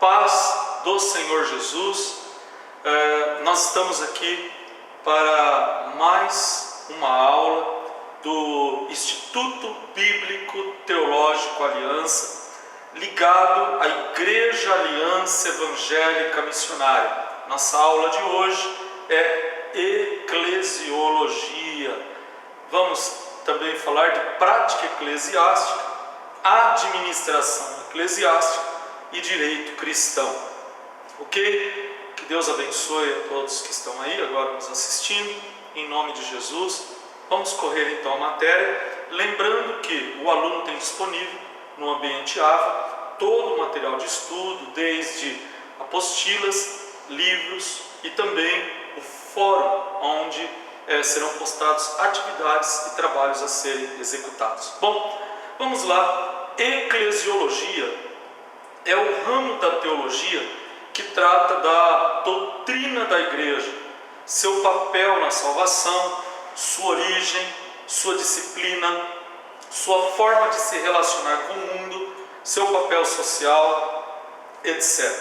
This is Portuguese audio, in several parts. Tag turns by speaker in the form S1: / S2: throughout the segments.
S1: paz do Senhor Jesus. Nós estamos aqui para mais uma aula do Instituto Bíblico Teológico Aliança, ligado à Igreja Aliança Evangélica Missionária. Nossa aula de hoje é Eclesiologia. Vamos também falar de prática eclesiástica, administração eclesiástica e direito cristão. Ok? Que Deus abençoe a todos que estão aí agora nos assistindo, em nome de Jesus. Vamos correr então a matéria, lembrando que o aluno tem disponível no ambiente AVA todo o material de estudo, desde apostilas, livros e também o fórum, onde serão postados atividades e trabalhos a serem executados. Bom, vamos lá. Eclesiologia é o ramo da teologia que trata da doutrina da igreja, seu papel na salvação, sua origem, sua disciplina, sua forma de se relacionar com o mundo, seu papel social, etc.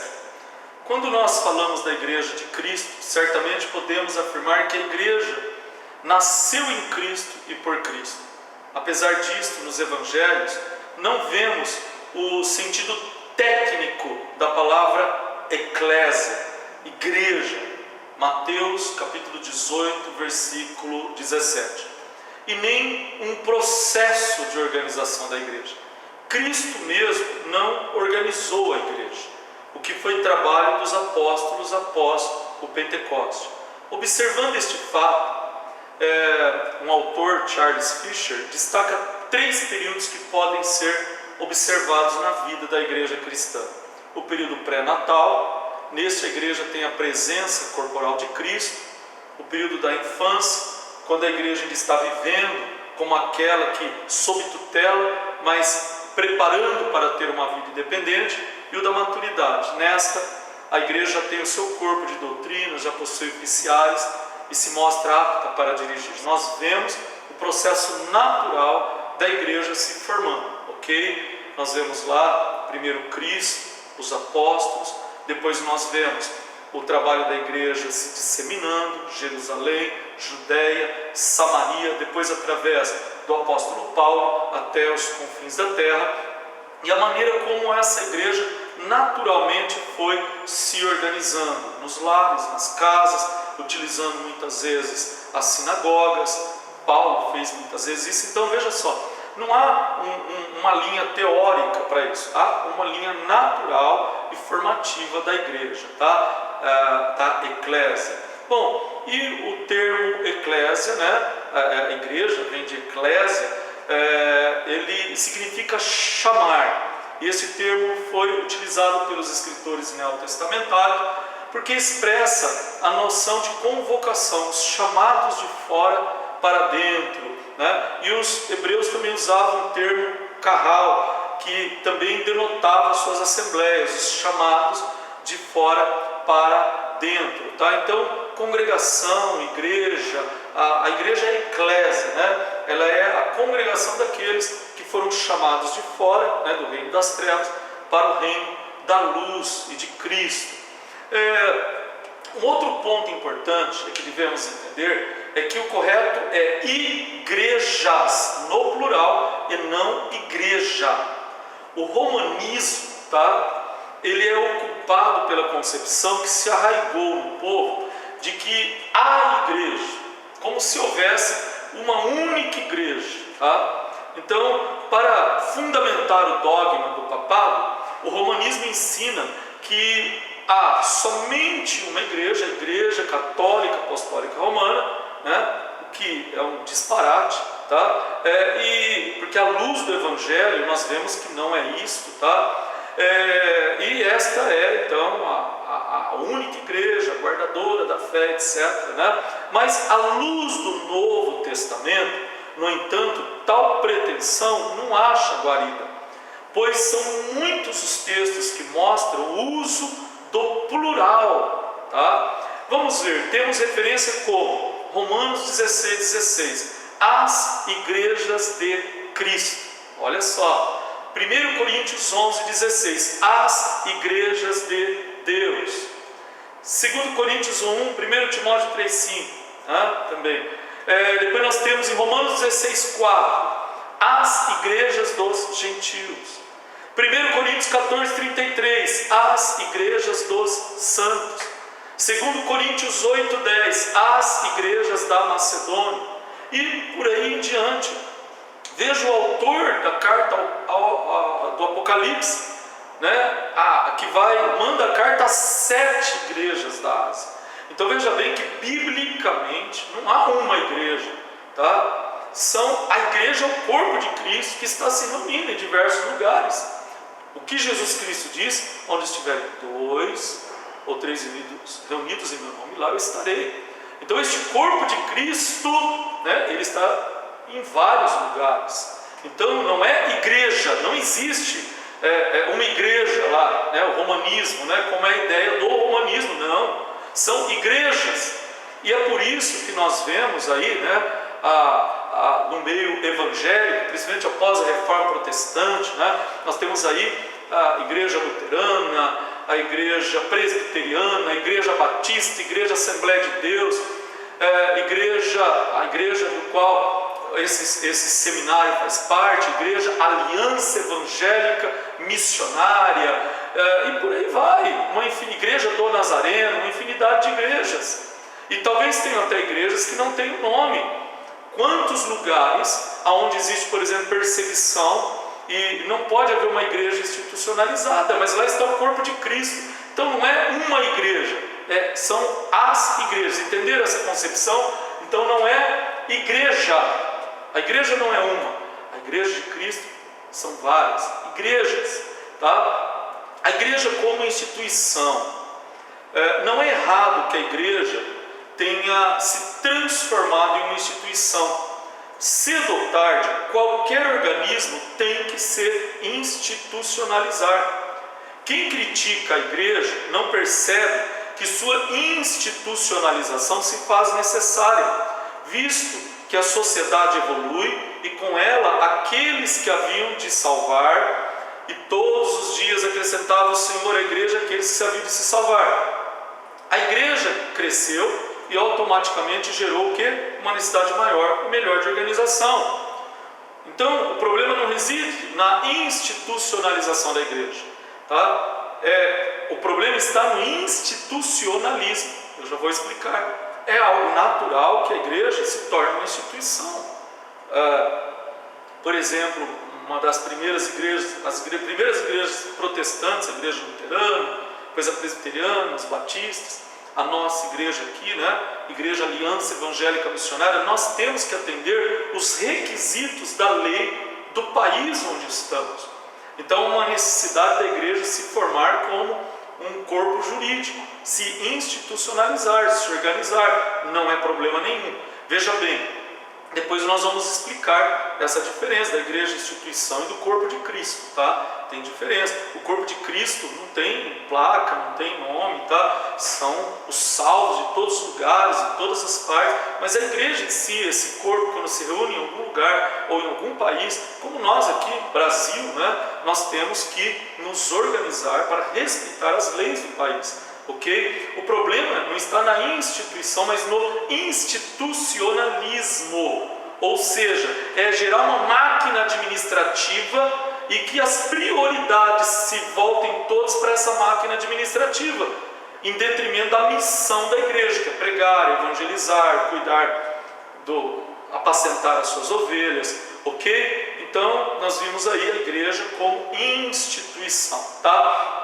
S1: Quando nós falamos da igreja de Cristo, certamente podemos afirmar que a igreja nasceu em Cristo e por Cristo. Apesar disto, nos evangelhos, não vemos o sentido técnico da palavra eclésia, igreja, Mateus capítulo 18, versículo 17, e nem um processo de organização da igreja. Cristo mesmo não organizou a igreja, o que foi trabalho dos apóstolos após o Pentecoste. Observando este fato, um autor, Charles Fisher, destaca 3 períodos que podem ser observados na vida da igreja cristã. O período pré-natal, neste a igreja tem a presença corporal de Cristo. O período da infância, quando a igreja ainda está vivendo como aquela que sob tutela, mas preparando para ter uma vida independente. E o da maturidade, nesta a igreja já tem o seu corpo de doutrina, já possui oficiais e se mostra apta para dirigir. Nós vemos o processo natural da igreja se formando, ok? Nós vemos lá primeiro Cristo, os apóstolos, depois nós vemos o trabalho da igreja se disseminando, Jerusalém, Judeia, Samaria, depois através do apóstolo Paulo até os confins da terra, e a maneira como essa igreja naturalmente foi se organizando nos lares, nas casas, utilizando muitas vezes as sinagogas. Paulo fez muitas vezes isso. Então veja só, não há uma linha teórica para isso, há uma linha natural e formativa da igreja, da eclésia. Bom, e o termo eclésia, a igreja vem de eclésia, ele significa chamar. E esse termo foi utilizado pelos escritores neotestamentários porque expressa a noção de convocação, os chamados de fora para dentro, E os hebreus também usavam o termo carral, que também denotava suas assembleias, os chamados de fora para dentro, Então, congregação, igreja, a igreja é eclésia, Ela é a congregação daqueles que foram chamados de fora, do reino das trevas, para o reino da luz e de Cristo. Um outro ponto importante que devemos entender é que o correto é igrejas, no plural, e não igreja. O romanismo, ele é ocupado pela concepção que se arraigou no povo de que há igreja, como se houvesse uma única igreja, Então, para fundamentar o dogma do papado, o romanismo ensina que há somente uma igreja, a Igreja Católica Apostólica Romana, o que é um disparate, e porque à luz do Evangelho nós vemos que não é isto, e esta é então a única igreja, a guardadora da fé, etc. Mas à luz do Novo Testamento, no entanto, tal pretensão não acha guarida, pois são muitos os textos que mostram o uso do plural, Vamos ver, temos referência como Romanos 16:16, as igrejas de Cristo. Olha só, 1 Coríntios 11:16, as igrejas de Deus. 2 Coríntios 1, 1 Timóteo 3,5, também. Depois nós temos em Romanos 16,4, as igrejas dos gentios. 1 Coríntios 14,33, as igrejas dos santos. 2 Coríntios 8,10, as igrejas da Macedônia. E por aí em diante. Veja o autor da carta do Apocalipse, né? Que manda a carta a 7 igrejas da Ásia. Então veja bem que biblicamente não há uma igreja, tá? A igreja é o corpo de Cristo que está se reunindo em diversos lugares. O que Jesus Cristo diz: onde estiverem 2 ou 3 reunidos em meu nome, lá eu estarei. Então este corpo de Cristo, né, ele está em vários lugares. Então não é igreja, não existe uma igreja lá, né, o romanismo, né, como é a ideia do romanismo, não. São igrejas. E é por isso que nós vemos aí, né, no meio evangélico, principalmente após a reforma protestante, né, nós temos aí a igreja luterana, a igreja presbiteriana, a igreja batista, a igreja Assembleia de Deus, a igreja do qual esse seminário faz parte, a igreja Aliança Evangélica Missionária, e por aí vai, uma igreja do Nazareno, uma infinidade de igrejas. E talvez tenham até igrejas que não têm nome. Quantos lugares onde existe, por exemplo, perseguição, e não pode haver uma igreja institucionalizada, mas lá está o corpo de Cristo. Então não é uma igreja, são as igrejas. Entenderam essa concepção? Então não é igreja, a igreja não é uma, a igreja de Cristo são várias igrejas, tá? A igreja como instituição, não é errado que a igreja tenha se transformado em uma instituição. Cedo ou tarde, qualquer organismo tem que ser institucionalizar. Quem critica a igreja não percebe que sua institucionalização se faz necessária, visto que a sociedade evolui e com ela aqueles que haviam de salvar, e todos os dias acrescentava o Senhor à igreja aqueles que haviam de se salvar. A igreja cresceu e automaticamente gerou o quê? Uma necessidade maior e melhor de organização. Então o problema não reside na institucionalização da igreja, tá? O problema está no institucionalismo. Eu já vou explicar. É algo natural que a igreja se torne uma instituição. Por exemplo, uma das primeiras igrejas, as primeiras igrejas protestantes, a igreja luterana, depois a presbiteriana, os batistas, a nossa igreja aqui, né, Igreja Aliança Evangélica Missionária, nós temos que atender os requisitos da lei do país onde estamos. Então, uma necessidade da igreja se formar como um corpo jurídico, se institucionalizar, se organizar, não é problema nenhum. Veja bem, depois nós vamos explicar essa diferença da igreja instituição e do corpo de Cristo, tá? Tem diferença. O corpo de Cristo não tem placa, não tem nome, tá? São os salvos de todos os lugares, em todas as partes, mas a igreja em si, esse corpo, quando se reúne em algum lugar ou em algum país, como nós aqui, Brasil, né? Nós temos que nos organizar para respeitar as leis do país. Ok? O problema não está na instituição, mas no institucionalismo, ou seja, é gerar uma máquina administrativa e que as prioridades se voltem todas para essa máquina administrativa, em detrimento da missão da igreja, que é pregar, evangelizar, cuidar apacentar as suas ovelhas, ok? Então nós vimos aí a igreja como instituição, tá?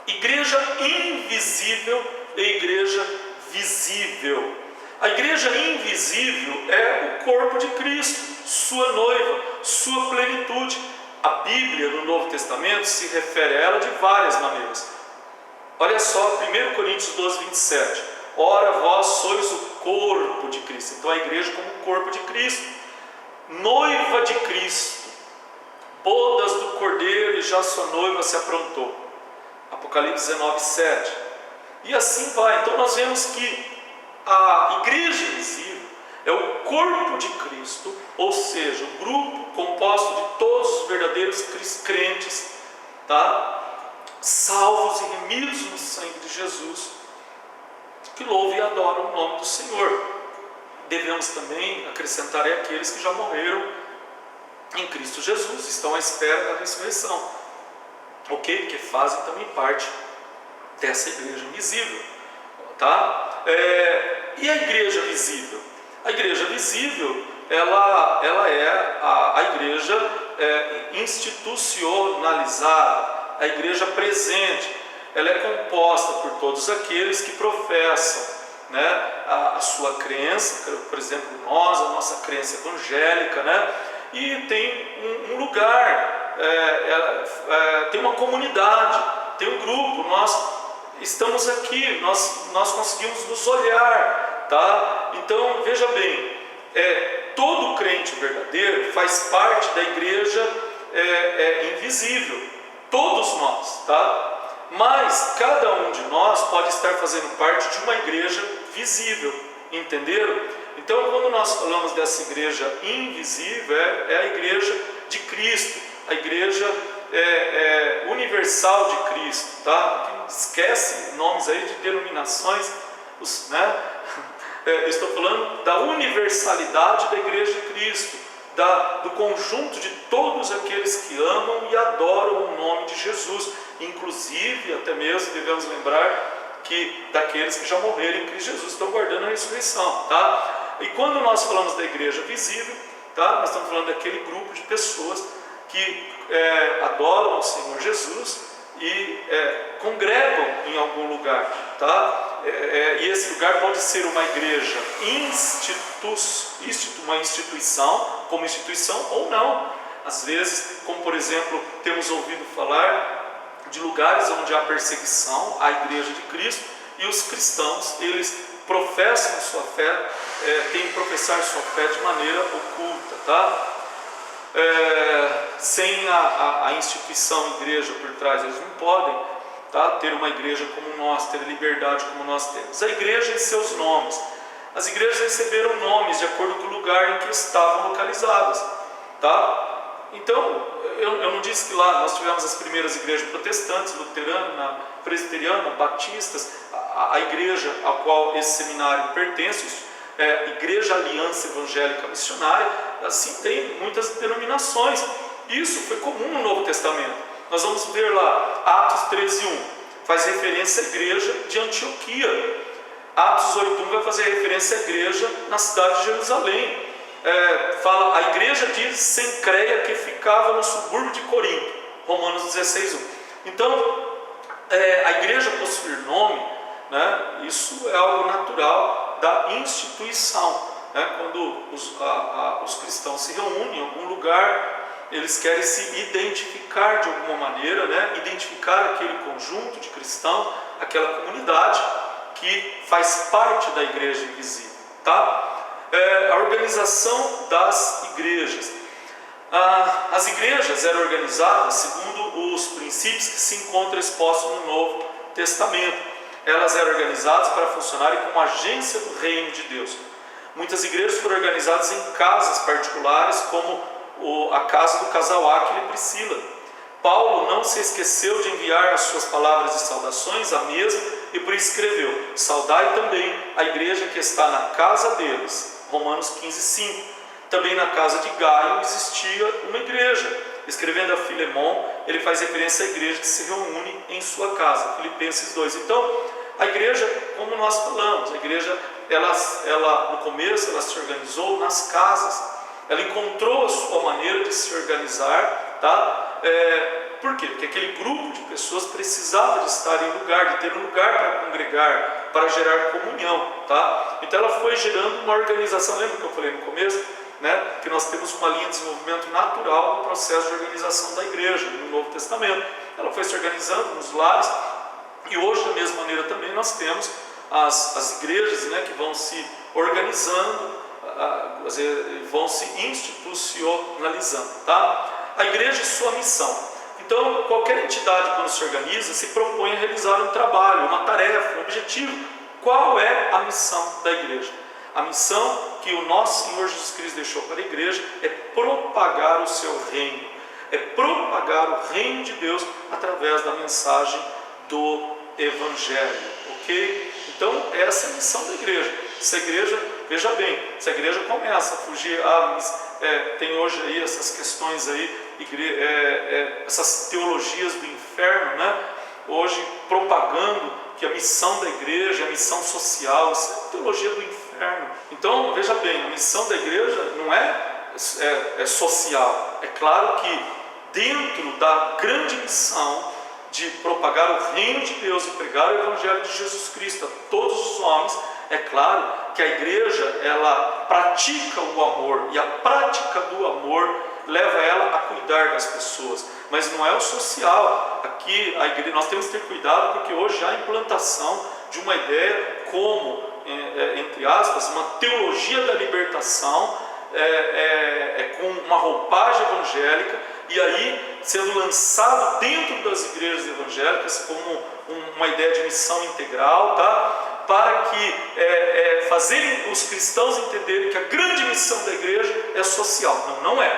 S1: Igreja invisível e igreja visível. A igreja invisível é o corpo de Cristo, sua noiva, sua plenitude. A Bíblia no Novo Testamento se refere a ela de várias maneiras. Olha só, 1 Coríntios 12, 27. Ora, vós sois o corpo de Cristo. Então a igreja como o corpo de Cristo, noiva de Cristo, bodas do Cordeiro, e já sua noiva se aprontou. Apocalipse 19, 7. E assim vai. Então nós vemos que a igreja invisível é o corpo de Cristo, ou seja, o grupo composto de todos os verdadeiros crentes, tá? salvos e remidos no sangue de Jesus, que louvam e adoram o nome do Senhor. Devemos também acrescentar aqueles que já morreram em Cristo Jesus, estão à espera da ressurreição, ok? Que fazem também parte dessa igreja invisível, tá? E a igreja visível? A igreja visível, ela é a igreja institucionalizada, a igreja presente. Ela é composta por todos aqueles que professam, né, a sua crença, por exemplo, a nossa crença evangélica, né, e tem um lugar, tem uma comunidade, tem um grupo, nós estamos aqui, nós conseguimos nos olhar, tá? Então, veja bem, todo crente verdadeiro faz parte da igreja invisível, todos nós, tá? Mas cada um de nós pode estar fazendo parte de uma igreja visível, entenderam? Então, quando nós falamos dessa igreja invisível, é a igreja de Cristo, a igreja universal de Cristo, tá? Esquece nomes aí de denominações, né? Eu estou falando da universalidade da igreja de Cristo, do conjunto de todos aqueles que amam e adoram o nome de Jesus, inclusive, até mesmo devemos lembrar que daqueles que já morreram em Cristo Jesus estão guardando a ressurreição, tá? E quando nós falamos da igreja visível, tá? Nós estamos falando daquele grupo de pessoas que adoram o Senhor Jesus e congregam em algum lugar, tá? E esse lugar pode ser uma igreja uma instituição, como instituição ou não. Às vezes, como por exemplo, temos ouvido falar de lugares onde há perseguição à igreja de Cristo, e os cristãos, eles professam sua fé, têm que professar sua fé de maneira oculta, tá? Sem a instituição igreja por trás, eles não podem, tá, ter uma igreja como nós, ter liberdade como nós temos. A igreja e seus nomes. As igrejas receberam nomes de acordo com o lugar em que estavam localizadas, tá? Então, eu não disse que lá nós tivemos as primeiras igrejas protestantes, luterana, presbiteriana, batistas, a igreja a qual esse seminário pertence, Igreja Aliança Evangélica Missionária, assim tem muitas denominações. Isso foi comum no Novo Testamento. Nós vamos ver lá, Atos 13:1, faz referência à igreja de Antioquia. Atos 8:1 vai fazer referência à igreja na cidade de Jerusalém. Fala a igreja de Sencreia, que ficava no subúrbio de Corinto, Romanos 16:1. Então, a igreja possuir nome, né, isso é algo natural da instituição, né? Quando os cristãos se reúnem em algum lugar, eles querem se identificar de alguma maneira, né? Identificar aquele conjunto de cristãos, aquela comunidade que faz parte da igreja invisível, tá? A organização das igrejas. As igrejas eram organizadas segundo os princípios que se encontram expostos no Novo Testamento. Elas eram organizadas para funcionarem como agência do reino de Deus. Muitas igrejas foram organizadas em casas particulares, como a casa do casal Áquila e Priscila. Paulo não se esqueceu de enviar as suas palavras de saudações à mesma e por isso escreveu: saudai também a igreja que está na casa deles. Romanos 15:5. Também na casa de Gaio existia uma igreja. Escrevendo a Filemon, ele faz referência à igreja que se reúne em sua casa. Filipenses 2. Então, a igreja, como nós falamos, a igreja, ela no começo, ela se organizou nas casas. Ela encontrou a sua maneira de se organizar, tá? Por quê? Porque aquele grupo de pessoas precisava de estar em lugar, de ter um lugar para congregar, para gerar comunhão, tá? Então ela foi gerando uma organização. Lembra que eu falei no começo, né? Que nós temos uma linha de desenvolvimento natural no processo de organização da igreja no Novo Testamento. Ela foi se organizando nos lares, e hoje da mesma maneira também nós temos as igrejas, né, que vão se organizando, vão se institucionalizando, tá? A igreja e sua missão. Então, qualquer entidade, quando se organiza, se propõe a realizar um trabalho, uma tarefa, um objetivo. Qual é a missão da igreja? A missão que o nosso Senhor Jesus Cristo deixou para a igreja é propagar o seu reino, é propagar o reino de Deus através da mensagem do Evangelho, ok? Então essa é a missão da igreja. Se a igreja, veja bem, se a igreja começa a fugir, tem hoje aí essas questões aí, essas teologias do inferno, né? Hoje propagando que a missão da igreja é a missão social, isso é teologia do inferno. Então veja bem, a missão da igreja não é social. É claro que dentro da grande missão de propagar o reino de Deus e pregar o Evangelho de Jesus Cristo a todos os homens, é claro que a igreja ela pratica o amor, e a prática do amor leva ela a cuidar das pessoas, mas não é o social. Aqui a igreja, nós temos que ter cuidado, porque hoje há a implantação de uma ideia como, entre aspas, uma teologia da libertação, com uma roupagem evangélica, e aí sendo lançado dentro das igrejas evangélicas como uma ideia de missão integral, tá? Para que fazerem os cristãos entenderem que a grande missão da igreja é social. Não é.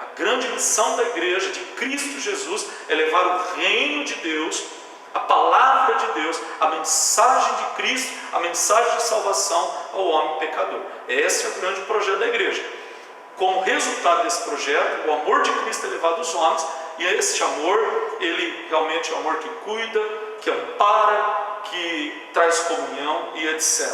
S1: A grande missão da igreja de Cristo Jesus é levar o reino de Deus, a palavra de Deus, a mensagem de Cristo, a mensagem de salvação ao homem pecador. Esse é o grande projeto da igreja. Como resultado desse projeto, o amor de Cristo é levado aos homens, e esse amor, ele realmente é um amor que cuida, que ampara, que traz comunhão e etc.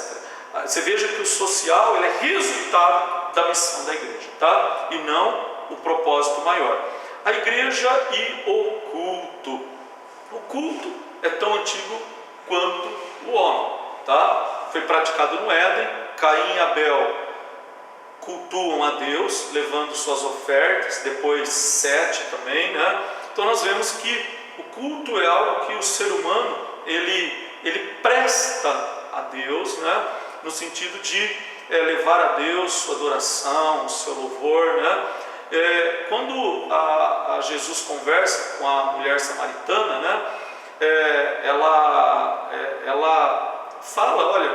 S1: Você veja que o social ele é resultado da missão da igreja, tá? E não o propósito maior. A igreja e o culto. O culto é tão antigo quanto o homem, tá? Foi praticado no Éden. Caim e Abel cultuam a Deus, levando suas ofertas, depois Sete também, né? Então nós vemos que o culto é algo que o ser humano ele presta a Deus, né? No sentido de levar a Deus sua adoração, o seu louvor, né? Quando a Jesus conversa com a mulher samaritana, né? Ela fala, olha,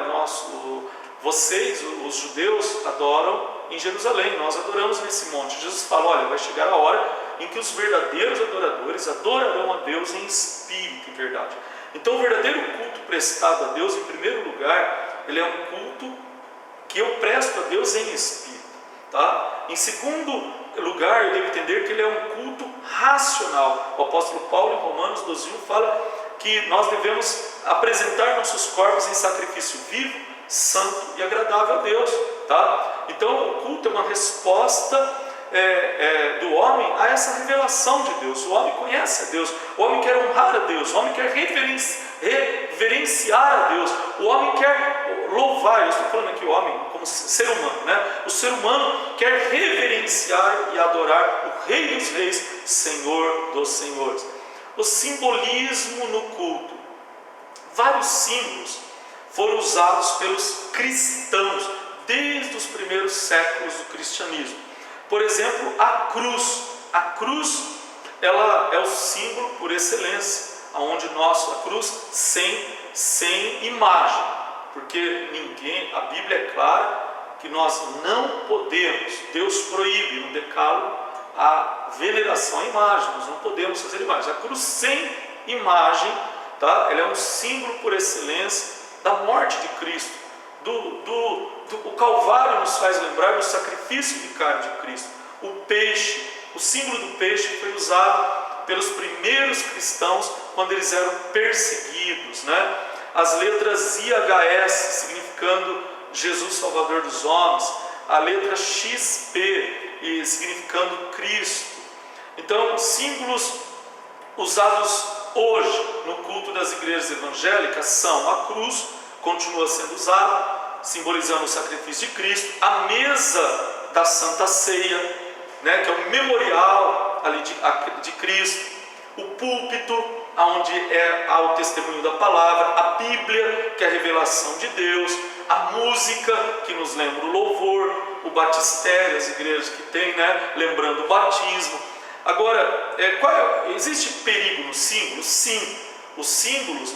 S1: vocês, os judeus, adoram em Jerusalém, nós adoramos nesse monte. Jesus fala, olha, vai chegar a hora em que os verdadeiros adoradores adorarão a Deus em espírito e verdade. Então o verdadeiro culto prestado a Deus, em primeiro lugar, ele é um culto que eu presto a Deus em espírito, tá? Em segundo lugar, eu devo entender que ele é um culto racional. O apóstolo Paulo, em Romanos 12:1, fala que nós devemos apresentar nossos corpos em sacrifício vivo, santo e agradável a Deus, tá? Então o culto é uma resposta do homem a essa revelação de Deus. O homem conhece a Deus, o homem quer honrar a Deus, o homem quer reverenciar a Deus, o homem quer louvar. Eu estou falando aqui o homem como ser humano, né? O ser humano quer reverenciar e adorar o Rei dos Reis, Senhor dos Senhores. O simbolismo no culto. Vários símbolos foram usados pelos cristãos desde os primeiros séculos do cristianismo. Por exemplo, a cruz. A cruz, ela é o símbolo por excelência, onde a cruz sem imagem, porque a Bíblia é clara que nós não podemos, Deus proíbe no decálogo a veneração à imagem, nós não podemos fazer imagens. A cruz sem imagem, tá? Ela é um símbolo por excelência da morte de Cristo. O Calvário nos faz lembrar do sacrifício vicário de Cristo. O peixe, o símbolo do peixe foi usado pelos primeiros cristãos quando eles eram perseguidos, né? As letras IHS, significando Jesus Salvador dos homens, a letra XP, significando Cristo. Então, símbolos usados hoje no culto das igrejas evangélicas são a cruz, continua sendo usada, simbolizando o sacrifício de Cristo, a mesa da Santa Ceia, né, que é o memorial ali de Cristo, o púlpito, onde há o testemunho da palavra, a Bíblia, que é a revelação de Deus, a música, que nos lembra o louvor, o batistério, as igrejas que tem, né, lembrando o batismo. Agora, existe perigo nos símbolos? Sim, os símbolos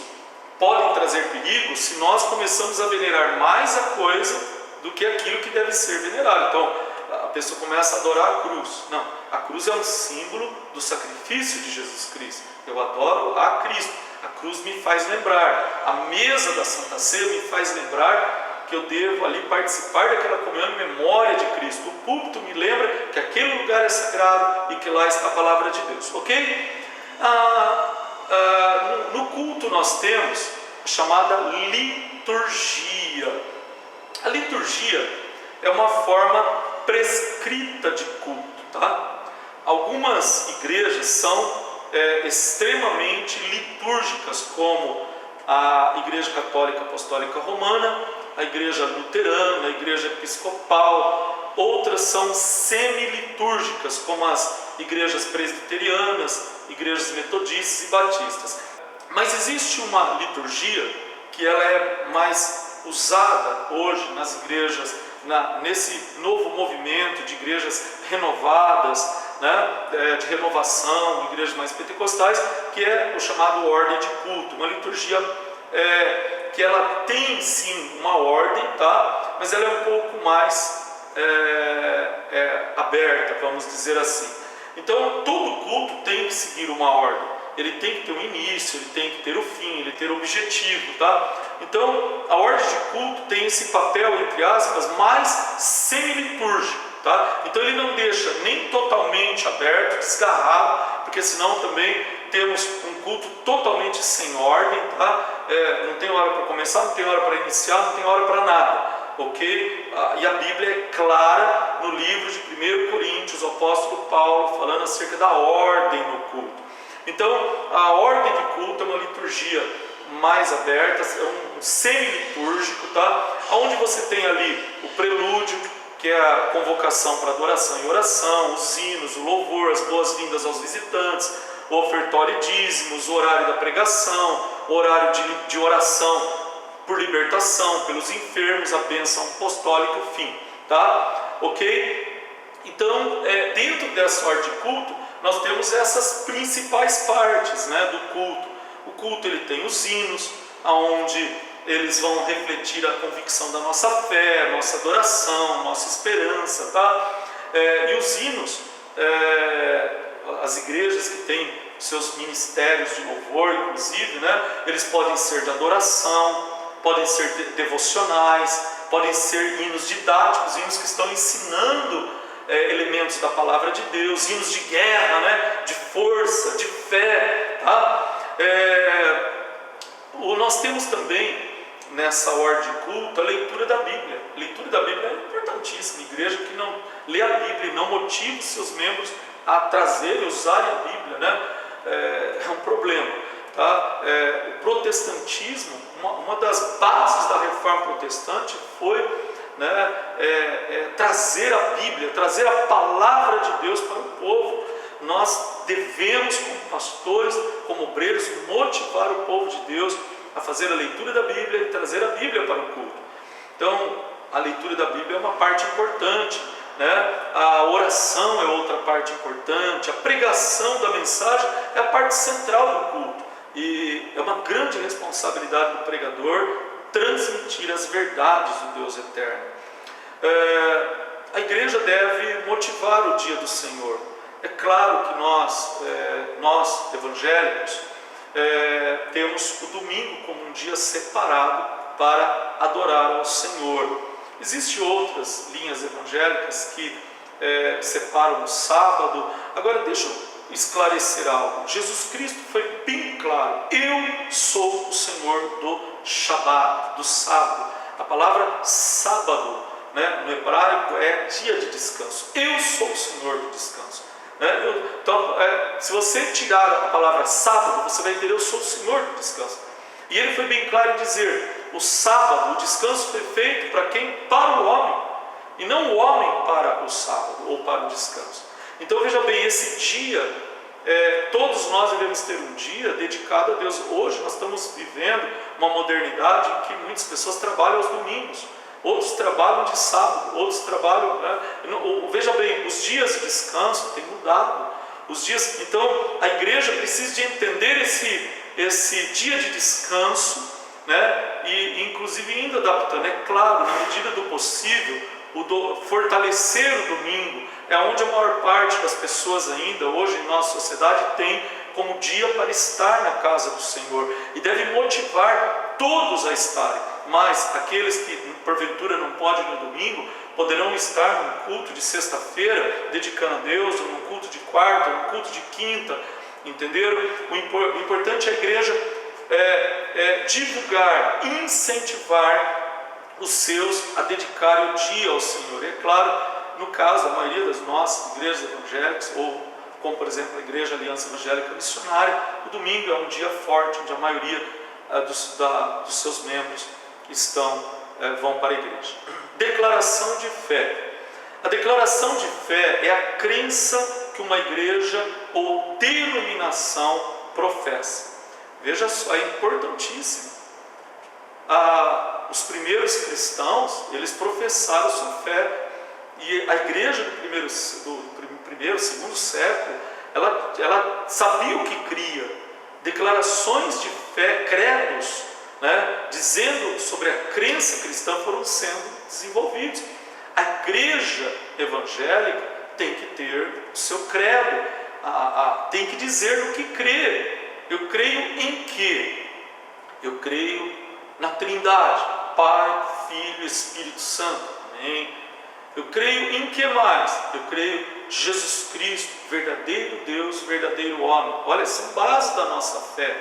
S1: podem trazer perigo se nós começamos a venerar mais a coisa do que aquilo que deve ser venerado. Então, pessoa começa a adorar a cruz. Não, a cruz é um símbolo do sacrifício de Jesus Cristo. Eu adoro a Cristo. A cruz me faz lembrar. A mesa da Santa Ceia me faz lembrar que eu devo ali participar daquela comunhão em memória de Cristo. O púlpito me lembra que aquele lugar é sagrado e que lá está a palavra de Deus. Ok? No culto nós temos a chamada liturgia. A liturgia é uma forma prescrita de culto, tá? Algumas igrejas são extremamente litúrgicas, como a Igreja Católica Apostólica Romana, a Igreja Luterana, a Igreja Episcopal. Outras são semi-litúrgicas, como as igrejas presbiterianas, igrejas metodistas e batistas. Mas existe uma liturgia que ela é mais usada hoje nas igrejas, nesse novo movimento de igrejas renovadas, né, de renovação, igrejas mais pentecostais, que é o chamado ordem de culto, uma liturgia que ela tem sim uma ordem, tá? Mas ela é um pouco mais aberta, vamos dizer assim. Então todo culto tem que seguir uma ordem, ele tem que ter um início, ele tem que ter o fim, ele tem o objetivo, tá? Então a ordem de culto tem esse papel, entre aspas, mais semi-litúrgico. Tá? Então ele não deixa nem totalmente aberto, desgarrado, porque senão também temos um culto totalmente sem ordem, tá? Não tem hora para começar, não tem hora para iniciar, não tem hora para nada, ok? E a Bíblia é clara no livro de 1 Coríntios, o apóstolo Paulo falando acerca da ordem no culto. Então a ordem de culto é uma liturgia mais aberta, é um semi-litúrgico, tá? Onde você tem ali o prelúdio, que é a convocação para adoração e oração, os hinos, o louvor, as boas-vindas aos visitantes, o ofertório e dízimos, o horário da pregação, o horário de oração por libertação, pelos enfermos, a bênção apostólica, o fim, tá? Ok? Então, dentro dessa ordem de culto, nós temos essas principais partes, né, do culto. O culto ele tem os hinos, onde eles vão refletir a convicção da nossa fé, nossa adoração, nossa esperança, tá? E os hinos, as igrejas que têm seus ministérios de louvor, inclusive, né? Eles podem ser de adoração, podem ser devocionais, podem ser hinos didáticos, hinos que estão ensinando elementos da palavra de Deus, hinos de guerra, né? De força, de fé, tá? Nós temos também nessa ordem de culto a leitura da Bíblia. A leitura da Bíblia é importantíssima. A igreja que não lê a Bíblia e não motiva os seus membros a trazerem, usarem a Bíblia, né, é um problema, tá? O protestantismo, uma das bases da reforma protestante foi, né, trazer a Bíblia, trazer a palavra de Deus para o povo. Nós devemos, como pastores, como obreiros, motivar o povo de Deus a fazer a leitura da Bíblia e trazer a Bíblia para o culto. Então, a leitura da Bíblia é uma parte importante, né? A oração é outra parte importante, a pregação da mensagem é a parte central do culto. E é uma grande responsabilidade do pregador transmitir as verdades do Deus eterno. A igreja deve motivar o dia do Senhor. É claro que nós evangélicos, temos o domingo como um dia separado para adorar ao Senhor. Existem outras linhas evangélicas que separam o sábado. Agora deixa eu esclarecer algo. Jesus Cristo foi bem claro: eu sou o Senhor do Shabat, do sábado. A palavra sábado, né, no hebraico é dia de descanso. Eu sou o Senhor do descanso. Então, se você tirar a palavra sábado, você vai entender: eu sou o Senhor do descanso. E ele foi bem claro em dizer: o sábado, o descanso foi feito para quem? Para o homem, e não o homem para o sábado ou para o descanso. Então veja bem, esse dia, todos nós devemos ter um dia dedicado a Deus. Hoje nós estamos vivendo uma modernidade em que muitas pessoas trabalham aos domingos, outros trabalham de sábado, outros trabalham, veja bem, os dias de descanso têm mudado, então a igreja precisa de entender esse dia de descanso, né? E inclusive indo adaptando, é claro, na medida do possível, fortalecer o domingo, é onde a maior parte das pessoas ainda, hoje em nossa sociedade, tem como dia para estar na casa do Senhor, e deve motivar todos a estarem, mas aqueles que porventura não podem no domingo, poderão estar num culto de sexta-feira, dedicando a Deus, ou num culto de quarta, ou num culto de quinta, entenderam? O importante é a igreja divulgar, incentivar os seus a dedicarem o dia ao Senhor. E é claro, no caso, a maioria das nossas igrejas evangélicas, ou como por exemplo a Igreja Aliança Evangélica Missionária, o domingo é um dia forte, onde a maioria dos seus membros vão para a igreja. Declaração de fé. A declaração de fé é a crença que uma igreja ou denominação professa. Veja só, é importantíssimo. Os primeiros cristãos, eles professaram sua fé, e a igreja do primeiro, segundo século, ela sabia o que cria. Declarações de fé, credos, dizendo sobre a crença cristã, foram sendo desenvolvidos. A igreja evangélica tem que ter o seu credo, tem que dizer no que crê. Eu creio em quê? Eu creio na Trindade, Pai, Filho e Espírito Santo. Amém? Eu creio em que mais? Eu creio em Jesus Cristo, verdadeiro Deus, verdadeiro homem. Olha, são bases da nossa fé.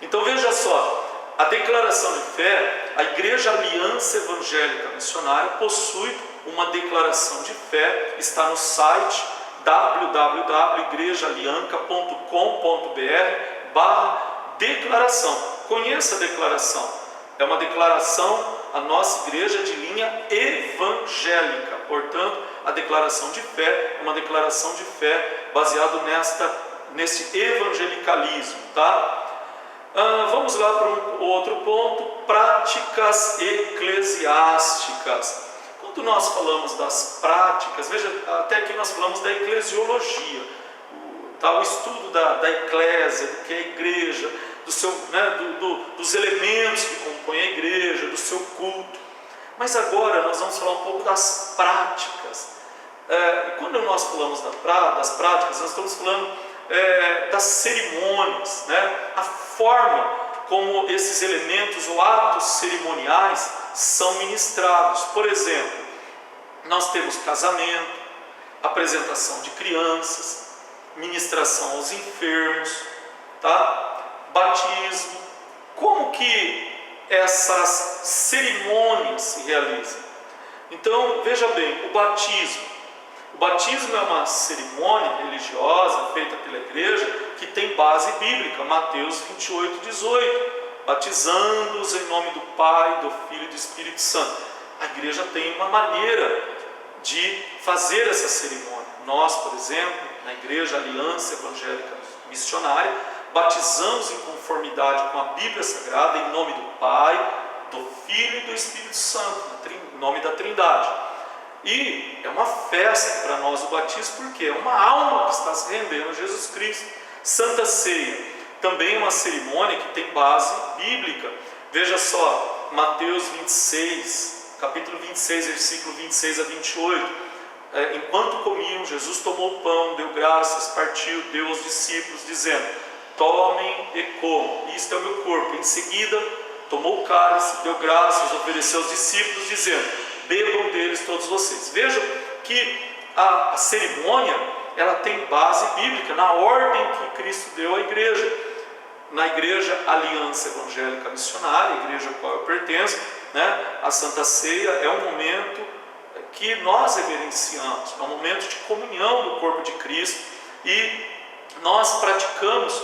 S1: Então veja só, a declaração de fé, a Igreja Aliança Evangélica Missionária possui uma declaração de fé, está no site www.igrejalianca.com.br/declaração. Conheça a declaração. É uma declaração, a nossa igreja de linha evangélica. Portanto, a declaração de fé é uma declaração de fé baseado nesse evangelicalismo, tá? Vamos lá para um outro ponto: práticas eclesiásticas. Quando nós falamos das práticas, veja, até aqui nós falamos da eclesiologia, o estudo da eclésia, do que é a igreja, dos elementos que compõem a igreja, do seu culto. Mas agora nós vamos falar um pouco das práticas. Quando nós falamos das práticas, nós estamos falando das cerimônias, a forma como esses elementos ou atos cerimoniais são ministrados. Por exemplo, nós temos casamento, apresentação de crianças, ministração aos enfermos, tá? Batismo. Como que essas cerimônias se realizam? Então, veja bem, o batismo. O batismo é uma cerimônia religiosa feita pela igreja que tem base bíblica, Mateus 28:18, batizando-os em nome do Pai, do Filho e do Espírito Santo. A igreja tem uma maneira de fazer essa cerimônia. Nós, por exemplo, na Igreja Aliança Evangélica Missionária, batizamos em conformidade com a Bíblia Sagrada em nome do Pai, do Filho e do Espírito Santo, em nome da Trindade. E é uma festa para nós o batismo, porque é uma alma que está se rendendo a Jesus Cristo. Santa Ceia, também uma cerimônia que tem base bíblica. Veja só, Mateus 26, capítulo 26, versículo 26 a 28. Enquanto comiam, Jesus tomou o pão, deu graças, partiu, deu aos discípulos, dizendo: tomem e comam, isto é o meu corpo. Em seguida, tomou o cálice, deu graças, ofereceu aos discípulos, dizendo: bebam deles todos vocês. Vejam que a cerimônia, ela tem base bíblica, na ordem que Cristo deu à igreja. Na Igreja Aliança Evangélica Missionária, a igreja a qual eu pertenço, a Santa Ceia é um momento que nós reverenciamos, é um momento de comunhão do corpo de Cristo, e nós praticamos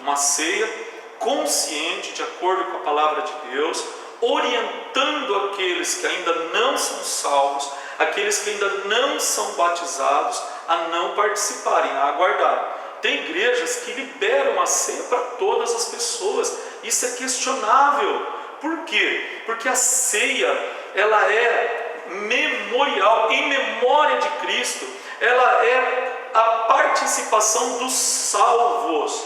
S1: uma ceia consciente, de acordo com a palavra de Deus, orientando aqueles que ainda não são salvos, aqueles que ainda não são batizados, a não participarem, a aguardarem. Tem igrejas que liberam a ceia para todas as pessoas. Isso é questionável. Por quê? Porque a ceia, ela é memorial, em memória de Cristo. Ela é a participação dos salvos.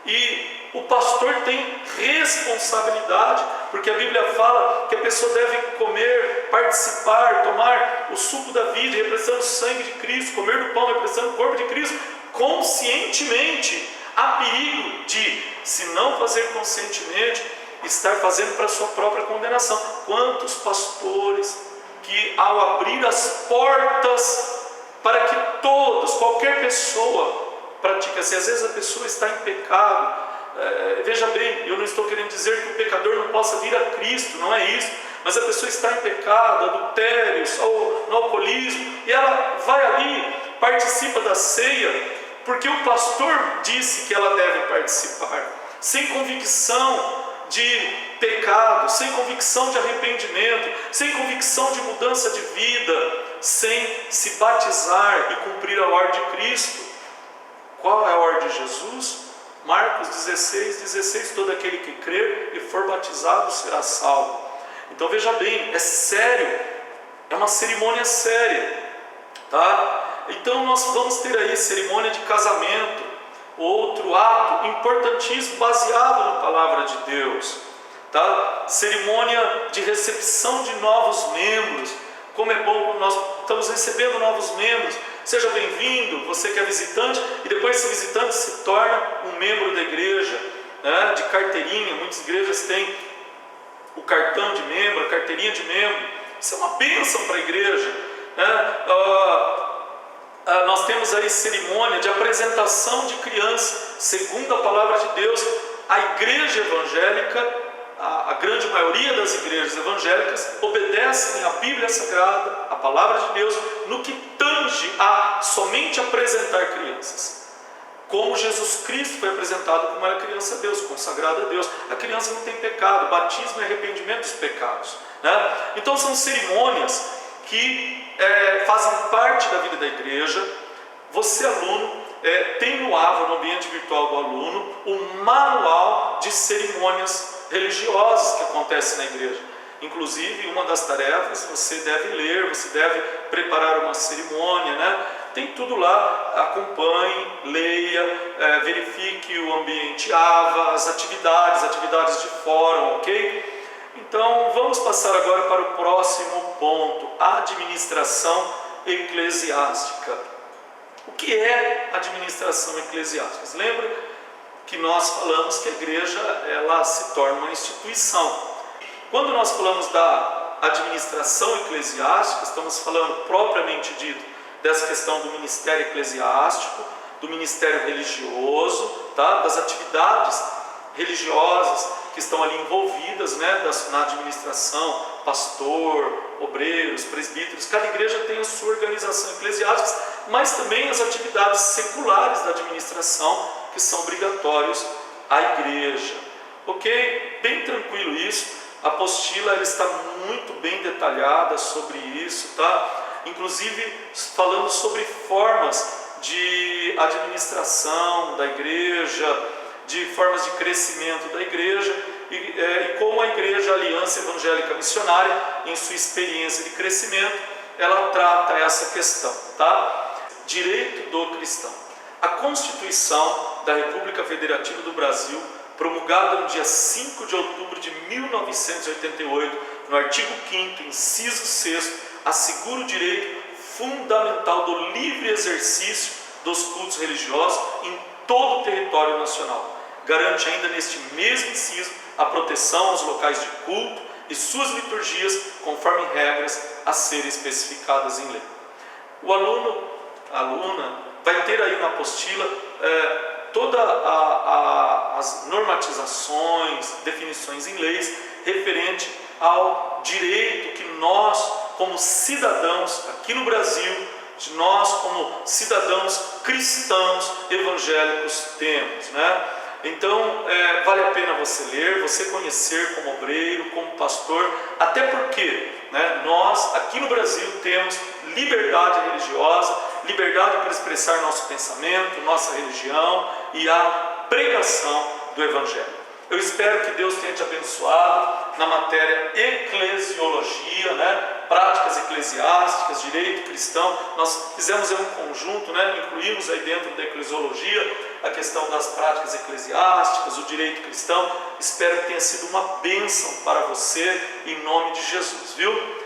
S1: E o pastor tem responsabilidade, porque a Bíblia fala que a pessoa deve comer, participar, tomar o suco da vida, representando o sangue de Cristo, comer do pão, representando o corpo de Cristo, conscientemente. Há perigo de, se não fazer conscientemente, estar fazendo para a sua própria condenação. Quantos pastores que, ao abrir as portas para que todos, qualquer pessoa pratique assim, às vezes a pessoa está em pecado. Veja bem, eu não estou querendo dizer que o pecador não possa vir a Cristo, não é isso, mas a pessoa está em pecado, adultério, ou no alcoolismo, e ela vai ali, participa da ceia, porque o pastor disse que ela deve participar, sem convicção de pecado, sem convicção de arrependimento, sem convicção de mudança de vida, sem se batizar e cumprir a ordem de Cristo. Qual é a ordem de Jesus? Marcos 16:16, todo aquele que crer e for batizado será salvo. Então veja bem, é sério, é uma cerimônia séria, tá? Então nós vamos ter aí cerimônia de casamento, outro ato importantíssimo baseado na palavra de Deus, tá? Cerimônia de recepção de novos membros. Como é bom, nós estamos recebendo novos membros. Seja bem-vindo, você que é visitante, e depois esse visitante se torna um membro da igreja, né? De carteirinha. Muitas igrejas têm o cartão de membro, a carteirinha de membro. Isso é uma bênção para a igreja, né? Nós temos aí cerimônia de apresentação de criança, segundo a palavra de Deus. A igreja evangélica, a grande maioria das igrejas evangélicas, obedecem à Bíblia Sagrada, à palavra de Deus, no que tange a somente apresentar crianças. Como Jesus Cristo foi apresentado como era criança a Deus, consagrado a Deus. A criança não tem pecado, batismo e arrependimento dos pecados, né? Então são cerimônias que fazem parte da vida da igreja. Você, aluno, tem no AVA, no ambiente virtual do aluno, o manual de cerimônias religiosas que acontecem na igreja. Inclusive, uma das tarefas, você deve ler, você deve preparar uma cerimônia, né? Tem tudo lá, acompanhe, leia, verifique o ambiente AVA, as atividades de fórum, ok? Então, vamos passar agora para o próximo ponto, a administração eclesiástica. O que é administração eclesiástica? Lembra que nós falamos que a igreja ela se torna uma instituição. Quando nós falamos da administração eclesiástica, estamos falando propriamente dito dessa questão do ministério eclesiástico, do ministério religioso, tá? Das atividades religiosas que estão ali envolvidas, né, na administração, pastor, obreiros, presbíteros. Cada igreja tem a sua organização eclesiástica, mas também as atividades seculares da administração, que são obrigatórios à igreja. Ok? Bem tranquilo isso. A apostila ela está muito bem detalhada sobre isso, tá? Inclusive falando sobre formas de administração da igreja, de formas de crescimento da igreja e como a igreja Aliança Evangélica Missionária, em sua experiência de crescimento, ela trata essa questão, tá? Direito do cristão. A Constituição da República Federativa do Brasil, promulgada no dia 5 de outubro de 1988, no artigo 5º, inciso 6º, assegura o direito fundamental do livre exercício dos cultos religiosos em todo o território nacional. Garante ainda neste mesmo inciso a proteção aos locais de culto e suas liturgias, conforme regras a serem especificadas em lei. O aluno, a aluna, vai ter aí na apostila todas as normatizações, definições em leis referente ao direito que nós, como cidadãos aqui no Brasil, nós como cidadãos cristãos evangélicos temos, né? Então vale a pena você ler, você conhecer como obreiro, como pastor, até porque, né, nós aqui no Brasil temos liberdade religiosa, liberdade para expressar nosso pensamento, nossa religião e a pregação do Evangelho. Eu espero que Deus tenha te abençoado na matéria eclesiologia, né? práticas eclesiásticas, direito cristão. Nós fizemos um conjunto, né? Incluímos aí dentro da eclesiologia a questão das práticas eclesiásticas, o direito cristão. Espero que tenha sido uma bênção para você, em nome de Jesus, viu?